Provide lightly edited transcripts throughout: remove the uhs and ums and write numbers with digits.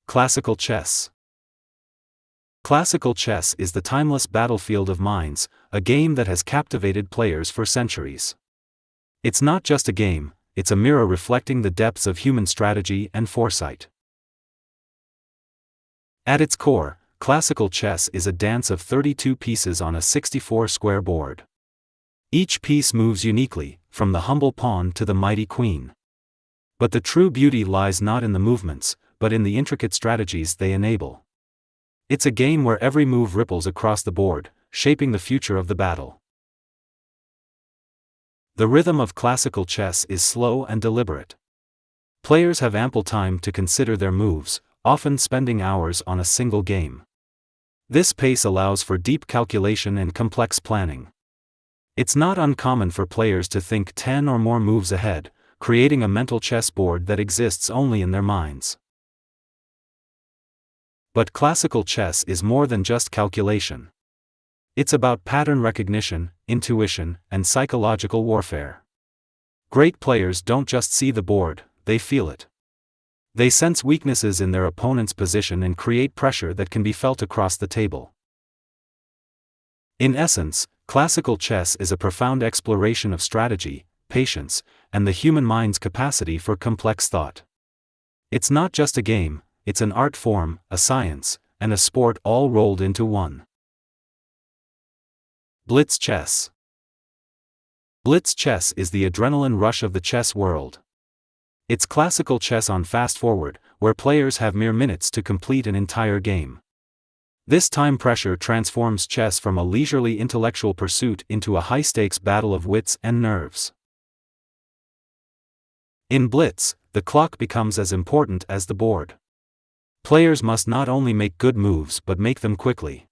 Classical chess. Classical chess is the timeless battlefield of minds, a game that has captivated players for centuries. It's not just a game, it's a mirror reflecting the depths of human strategy and foresight. At its core, classical chess is a dance of 32 pieces on a 64-square board. Each piece moves uniquely, from the humble pawn to the mighty queen. But the true beauty lies not in the movements, but in the intricate strategies they enable. It's a game where every move ripples across the board, shaping the future of the battle. The rhythm of classical chess is slow and deliberate. Players have ample time to consider their moves, often spending hours on a single game. This pace allows for deep calculation and complex planning. It's not uncommon for players to think 10 or more moves ahead, creating a mental chessboard that exists only in their minds. But classical chess is more than just calculation. It's about pattern recognition, intuition, and psychological warfare. Great players don't just see the board, they feel it. They sense weaknesses in their opponent's position and create pressure that can be felt across the table. In essence, classical chess is a profound exploration of strategy, patience, and the human mind's capacity for complex thought. It's not just a game, it's an art form, a science, and a sport all rolled into one. Blitz Chess. Blitz chess is the adrenaline rush of the chess world. It's classical chess on fast-forward, where players have mere minutes to complete an entire game. This time pressure transforms chess from a leisurely intellectual pursuit into a high-stakes battle of wits and nerves. In Blitz, the clock becomes as important as the board. Players must not only make good moves but make them quickly.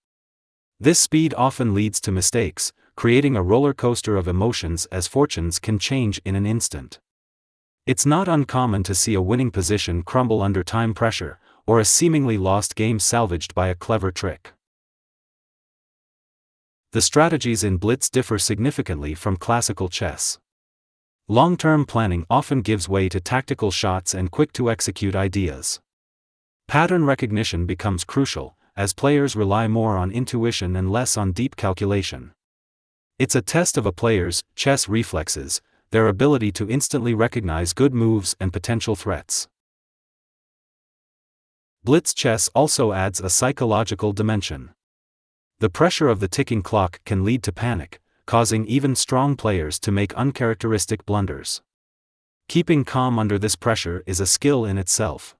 This speed often leads to mistakes, creating a roller coaster of emotions as fortunes can change in an instant. It's not uncommon to see a winning position crumble under time pressure, or a seemingly lost game salvaged by a clever trick. The strategies in Blitz differ significantly from classical chess. Long-term planning often gives way to tactical shots and quick-to-execute ideas. Pattern recognition becomes crucial, as players rely more on intuition and less on deep calculation. It's a test of a player's chess reflexes, their ability to instantly recognize good moves and potential threats. Blitz chess also adds a psychological dimension. The pressure of the ticking clock can lead to panic, causing even strong players to make uncharacteristic blunders. Keeping calm under this pressure is a skill in itself.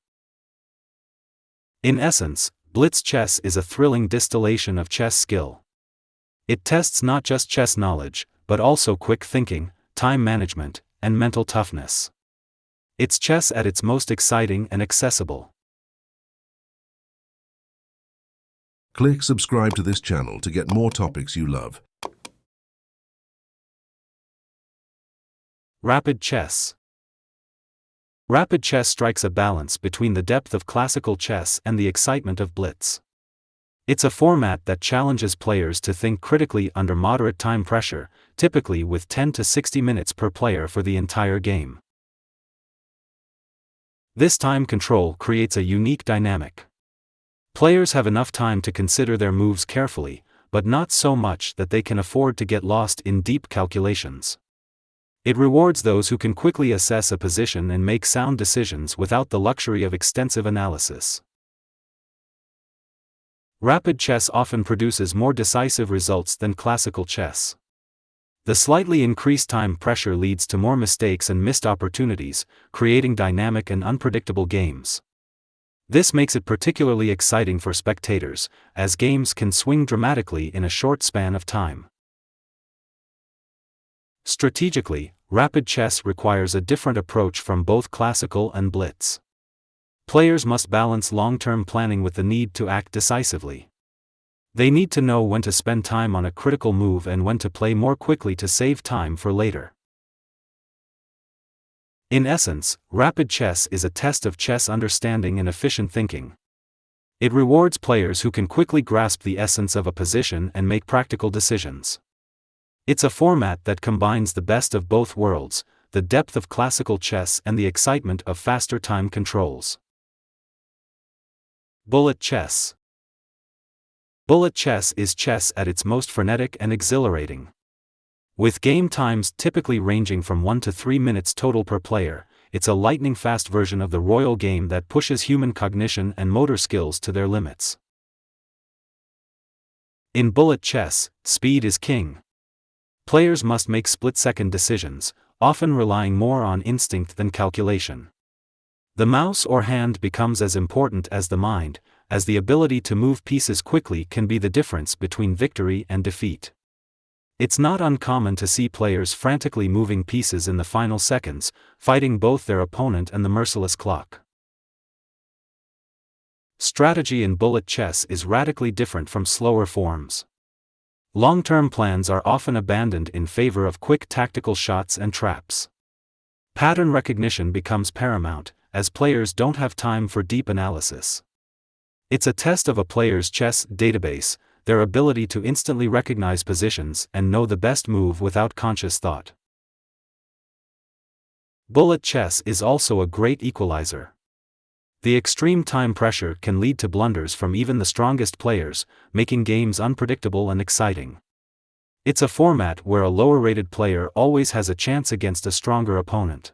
In essence, Blitz chess is a thrilling distillation of chess skill. It tests not just chess knowledge, but also quick thinking, time management, and mental toughness. It's chess at its most exciting and accessible. Click subscribe to this channel to get more topics you love. Rapid chess. Rapid chess strikes a balance between the depth of classical chess and the excitement of Blitz. It's a format that challenges players to think critically under moderate time pressure, typically with 10 to 60 minutes per player for the entire game. This time control creates a unique dynamic. Players have enough time to consider their moves carefully, but not so much that they can afford to get lost in deep calculations. It rewards those who can quickly assess a position and make sound decisions without the luxury of extensive analysis. Rapid chess often produces more decisive results than classical chess. The slightly increased time pressure leads to more mistakes and missed opportunities, creating dynamic and unpredictable games. This makes it particularly exciting for spectators, as games can swing dramatically in a short span of time. Strategically, rapid chess requires a different approach from both classical and Blitz. Players must balance long-term planning with the need to act decisively. They need to know when to spend time on a critical move and when to play more quickly to save time for later. In essence, rapid chess is a test of chess understanding and efficient thinking. It rewards players who can quickly grasp the essence of a position and make practical decisions. It's a format that combines the best of both worlds, the depth of classical chess and the excitement of faster time controls. Bullet chess. Bullet chess is chess at its most frenetic and exhilarating. With game times typically ranging from 1 to 3 minutes total per player, it's a lightning-fast version of the royal game that pushes human cognition and motor skills to their limits. In bullet chess, speed is king. Players must make split-second decisions, often relying more on instinct than calculation. The mouse or hand becomes as important as the mind, as the ability to move pieces quickly can be the difference between victory and defeat. It's not uncommon to see players frantically moving pieces in the final seconds, fighting both their opponent and the merciless clock. Strategy in bullet chess is radically different from slower forms. Long-term plans are often abandoned in favor of quick tactical shots and traps. Pattern recognition becomes paramount, as players don't have time for deep analysis. It's a test of a player's chess database, their ability to instantly recognize positions and know the best move without conscious thought. Bullet chess is also a great equalizer. The extreme time pressure can lead to blunders from even the strongest players, making games unpredictable and exciting. It's a format where a lower-rated player always has a chance against a stronger opponent.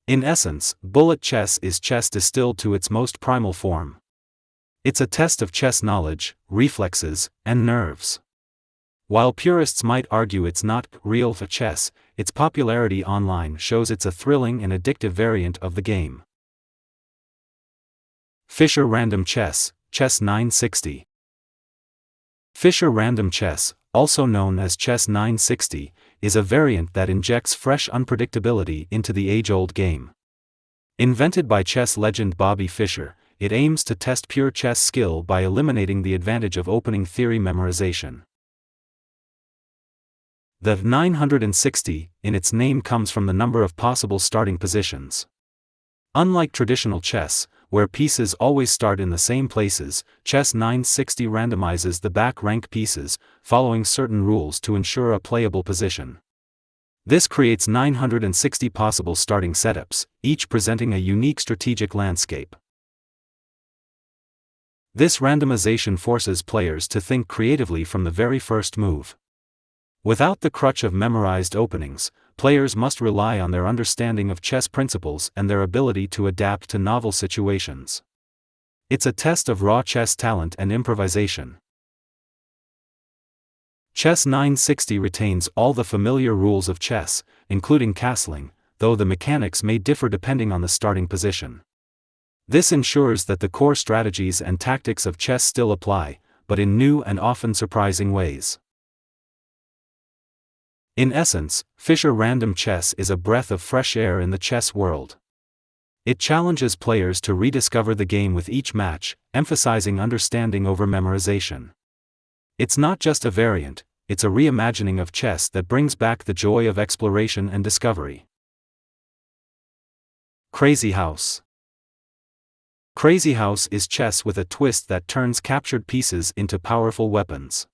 In essence, bullet chess is chess distilled to its most primal form. It's a test of chess knowledge, reflexes, and nerves. While purists might argue it's not real chess, its popularity online shows it's a thrilling and addictive variant of the game. Fischer Random Chess, Chess960. Fischer Random Chess, also known as Chess960, is a variant that injects fresh unpredictability into the age-old game. Invented by chess legend Bobby Fischer, it aims to test pure chess skill by eliminating the advantage of opening theory memorization. The 960 in its name comes from the number of possible starting positions. Unlike traditional chess, where pieces always start in the same places, Chess960 randomizes the back rank pieces, following certain rules to ensure a playable position. This creates 960 possible starting setups, each presenting a unique strategic landscape. This randomization forces players to think creatively from the very first move. Without the crutch of memorized openings, players must rely on their understanding of chess principles and their ability to adapt to novel situations. It's a test of raw chess talent and improvisation. Chess960 retains all the familiar rules of chess, including castling, though the mechanics may differ depending on the starting position. This ensures that the core strategies and tactics of chess still apply, but in new and often surprising ways. In essence, Fischer Random Chess is a breath of fresh air in the chess world. It challenges players to rediscover the game with each match, emphasizing understanding over memorization. It's not just a variant, it's a reimagining of chess that brings back the joy of exploration and discovery. Crazyhouse. Crazyhouse is chess with a twist that turns captured pieces into powerful weapons.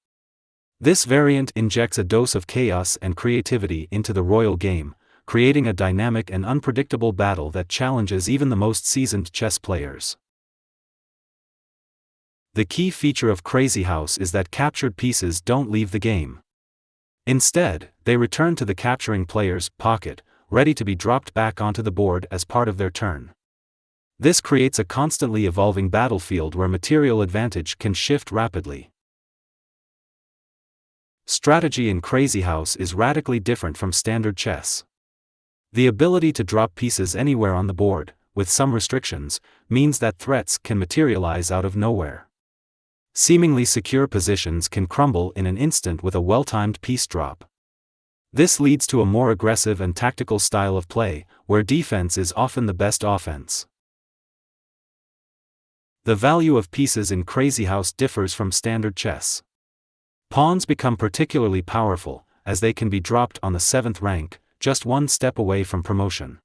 This variant injects a dose of chaos and creativity into the royal game, creating a dynamic and unpredictable battle that challenges even the most seasoned chess players. The key feature of Crazyhouse is that captured pieces don't leave the game. Instead, they return to the capturing player's pocket, ready to be dropped back onto the board as part of their turn. This creates a constantly evolving battlefield where material advantage can shift rapidly. Strategy in Crazyhouse is radically different from standard chess. The ability to drop pieces anywhere on the board, with some restrictions, means that threats can materialize out of nowhere. Seemingly secure positions can crumble in an instant with a well-timed piece drop. This leads to a more aggressive and tactical style of play, where defense is often the best offense. The value of pieces in Crazyhouse differs from standard chess. Pawns become particularly powerful, as they can be dropped on the 7th rank, just one step away from promotion.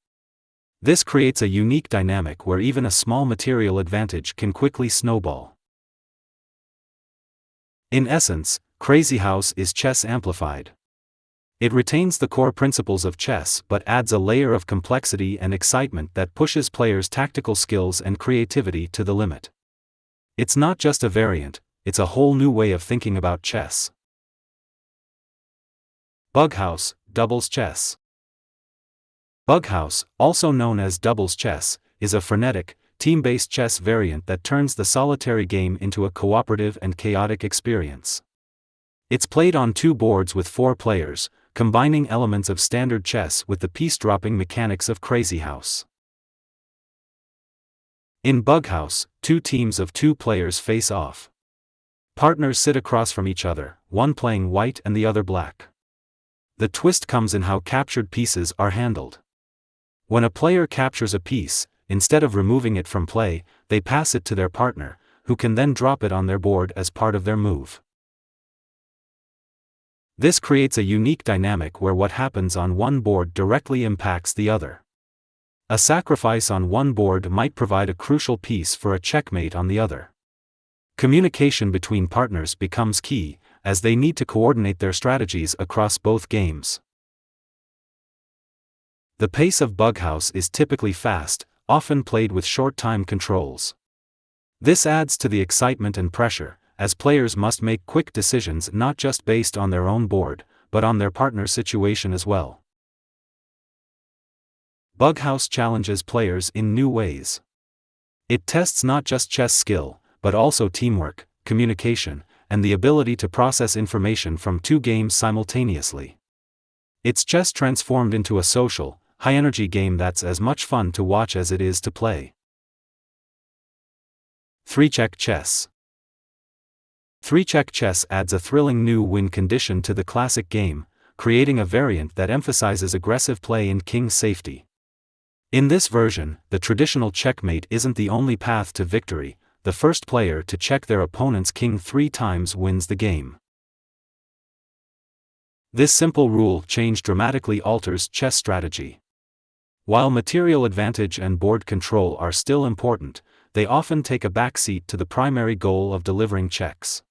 This creates a unique dynamic where even a small material advantage can quickly snowball. In essence, Crazyhouse is chess amplified. It retains the core principles of chess but adds a layer of complexity and excitement that pushes players' tactical skills and creativity to the limit. It's not just a variant, it's a whole new way of thinking about chess. Bughouse, Doubles Chess. Bughouse, also known as Doubles Chess, is a frenetic, team-based chess variant that turns the solitary game into a cooperative and chaotic experience. It's played on 2 boards with 4 players, combining elements of standard chess with the piece-dropping mechanics of Crazyhouse. In Bughouse, 2 teams of 2 players face off. Partners sit across from each other, one playing white and the other black. The twist comes in how captured pieces are handled. When a player captures a piece, instead of removing it from play, they pass it to their partner, who can then drop it on their board as part of their move. This creates a unique dynamic where what happens on one board directly impacts the other. A sacrifice on one board might provide a crucial piece for a checkmate on the other. Communication between partners becomes key, as they need to coordinate their strategies across both games. The pace of Bughouse is typically fast, often played with short time controls. This adds to the excitement and pressure, as players must make quick decisions not just based on their own board, but on their partner's situation as well. Bughouse challenges players in new ways. It tests not just chess skill, but also teamwork, communication, and the ability to process information from 2 games simultaneously. It's chess transformed into a social, high-energy game that's as much fun to watch as it is to play. 3-check chess. 3-check chess adds a thrilling new win condition to the classic game, creating a variant that emphasizes aggressive play and king safety. In this version, the traditional checkmate isn't the only path to victory. The first player to check their opponent's king 3 times wins the game. This simple rule change dramatically alters chess strategy. While material advantage and board control are still important, they often take a backseat to the primary goal of delivering checks.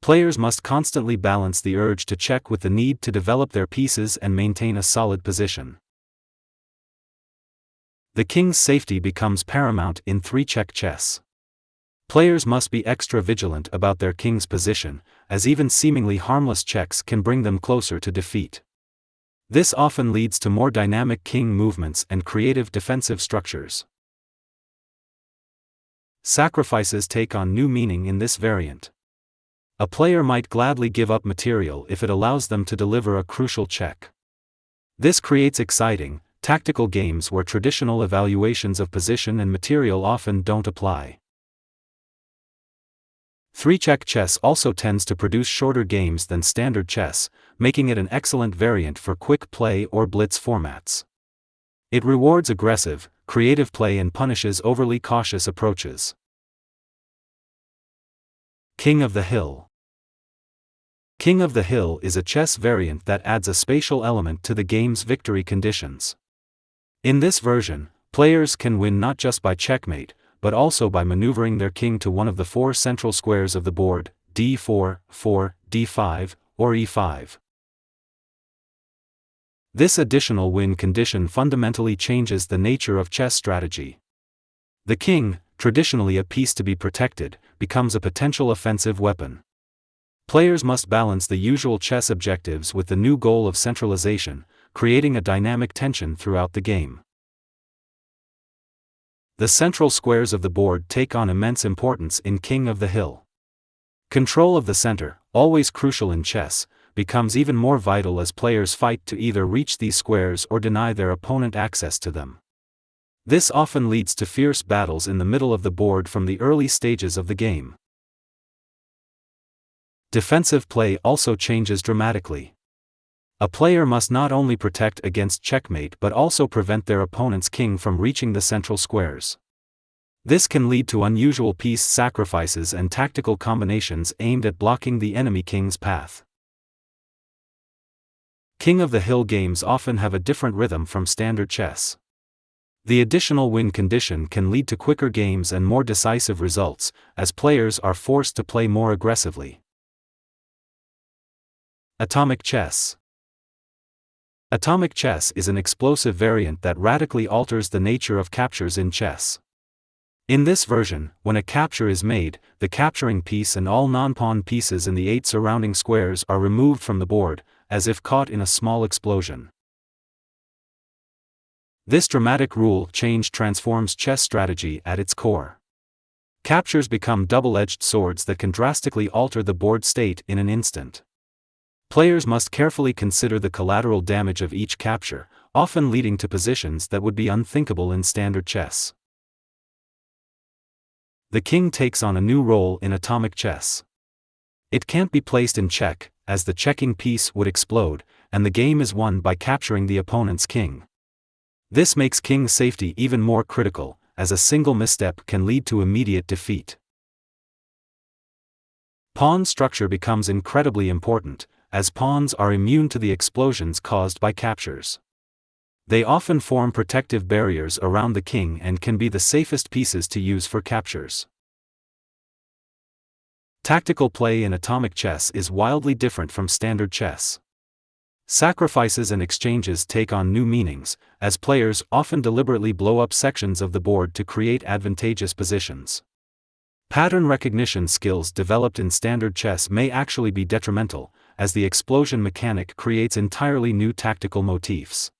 Players must constantly balance the urge to check with the need to develop their pieces and maintain a solid position. The king's safety becomes paramount in 3-check chess. Players must be extra vigilant about their king's position, as even seemingly harmless checks can bring them closer to defeat. This often leads to more dynamic king movements and creative defensive structures. Sacrifices take on new meaning in this variant. A player might gladly give up material if it allows them to deliver a crucial check. This creates exciting, tactical games where traditional evaluations of position and material often don't apply. 3-check chess also tends to produce shorter games than standard chess, making it an excellent variant for quick play or blitz formats. It rewards aggressive, creative play and punishes overly cautious approaches. King of the Hill. King of the Hill is a chess variant that adds a spatial element to the game's victory conditions. In this version, players can win not just by checkmate, but also by maneuvering their king to one of the 4 central squares of the board, d4, 4, d5, or e5. This additional win condition fundamentally changes the nature of chess strategy. The king, traditionally a piece to be protected, becomes a potential offensive weapon. Players must balance the usual chess objectives with the new goal of centralization, creating a dynamic tension throughout the game. The central squares of the board take on immense importance in King of the Hill. Control of the center, always crucial in chess, becomes even more vital as players fight to either reach these squares or deny their opponent access to them. This often leads to fierce battles in the middle of the board from the early stages of the game. Defensive play also changes dramatically. A player must not only protect against checkmate but also prevent their opponent's king from reaching the central squares. This can lead to unusual piece sacrifices and tactical combinations aimed at blocking the enemy king's path. King of the Hill games often have a different rhythm from standard chess. The additional win condition can lead to quicker games and more decisive results, as players are forced to play more aggressively. Atomic chess. Atomic chess is an explosive variant that radically alters the nature of captures in chess. In this version, when a capture is made, the capturing piece and all non-pawn pieces in the 8 surrounding squares are removed from the board, as if caught in a small explosion. This dramatic rule change transforms chess strategy at its core. Captures become double-edged swords that can drastically alter the board state in an instant. Players must carefully consider the collateral damage of each capture, often leading to positions that would be unthinkable in standard chess. The king takes on a new role in atomic chess. It can't be placed in check, as the checking piece would explode, and the game is won by capturing the opponent's king. This makes king safety even more critical, as a single misstep can lead to immediate defeat. Pawn structure becomes incredibly important, as pawns are immune to the explosions caused by captures. They often form protective barriers around the king and can be the safest pieces to use for captures. Tactical play in atomic chess is wildly different from standard chess. Sacrifices and exchanges take on new meanings, as players often deliberately blow up sections of the board to create advantageous positions. Pattern recognition skills developed in standard chess may actually be detrimental, as the explosion mechanic creates entirely new tactical motifs.